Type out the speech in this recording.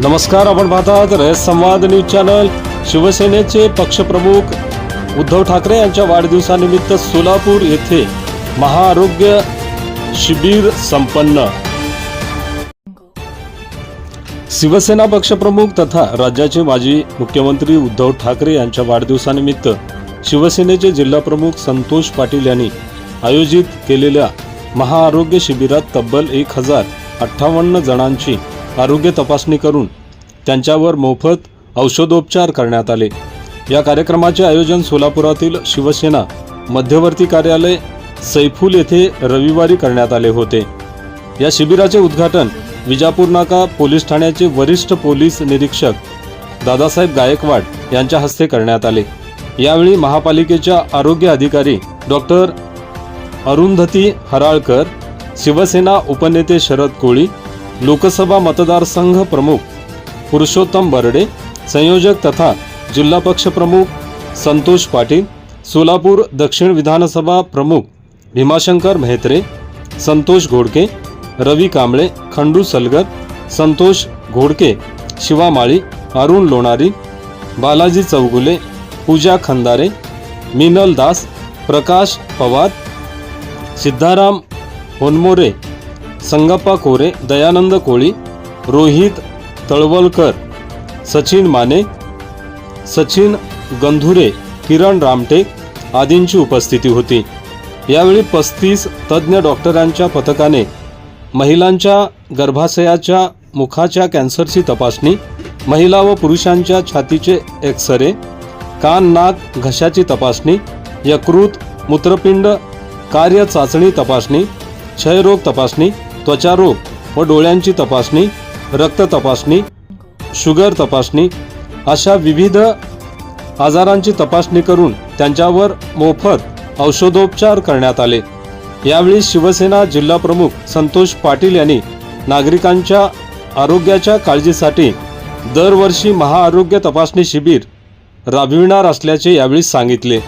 नमस्कार, आपण पाहतात रयत संवाद न्यूज चॅनल। शिवसेनेचे पक्षप्रमुख उद्धव ठाकरे यांच्या वाढदिवसानिमित्त सोलापूर येथे महाआरोग्य शिबिर संपन्न। शिवसेना पक्षप्रमुख तथा राज्याचे माजी मुख्यमंत्री उद्धव ठाकरे यांच्या वाढदिवसानिमित्त शिवसेनेचे जिल्हाप्रमुख संतोष पाटील यांनी आयोजित केलेल्या महाआरोग्य शिबिरात तब्बल 1058 जणांची आरोग्य तपासणी करून त्यांच्यावर मोफत औषधोपचार करण्यात आले। या कार्यक्रमाचे आयोजन सोलापुरातील शिवसेना मध्यवर्ती कार्यालय सैफुल येथे रविवारी करण्यात आले होते। या शिबिराचे उद्घाटन विजापूर नाका पोलीस ठाण्याचे वरिष्ठ पोलीस निरीक्षक दादासाहेब गायकवाड यांच्या हस्ते करण्यात आले। यावेळी महापालिकेच्या आरोग्य अधिकारी डॉक्टर अरुंधती हराळकर, शिवसेना उपनेते शरद कोळी, लोकसभा मतदारसंघ प्रमुख पुरुषोत्तम बर्डे, संयोजक तथा जिल्हा पक्ष प्रमुख संतोष पाटील, सोलापूर दक्षिण विधानसभा प्रमुख भीमाशंकर मेहत्रे, संतोष घोडके, रवी कांबळे, खंडू सलगर, संतोष घोडके, शिवा माळी, अरुण लोणारी, बालाजी चौगुले, पूजा खंदारे, मिनल दास, प्रकाश पवार, सिद्धाराम होनमोरे, संगप्पा कोरे, दयानंद कोळी, रोहित तळवलकर, सचिन माने, सचिन गंधुरे, किरण रामटेक आदींची उपस्थिती होती। यावेळी 35 तज्ज्ञ डॉक्टरांच्या पथकाने महिलांच्या गर्भाशयाच्या मुखाच्या कॅन्सरची तपासणी, महिला व पुरुषांच्या छातीचे एक्सरे, कान नाक घशाची तपासणी, यकृत मूत्रपिंड कार्य चाचणी तपासणी, क्षयरोग तपासणी, त्वचारोग व डोळ्यांची तपासणी, रक्त तपासणी, शुगर तपासणी अशा विविध आजारांची तपासणी करून त्यांच्यावर मोफत औषधोपचार करण्यात आले। यावेळी शिवसेना जिल्हा प्रमुख संतोष पाटील यांनी नागरिकांच्या आरोग्याच्या काळजीसाठी दरवर्षी महाआरोग्य तपासणी शिबिर राबविणार असल्याचे यावेळी सांगितले।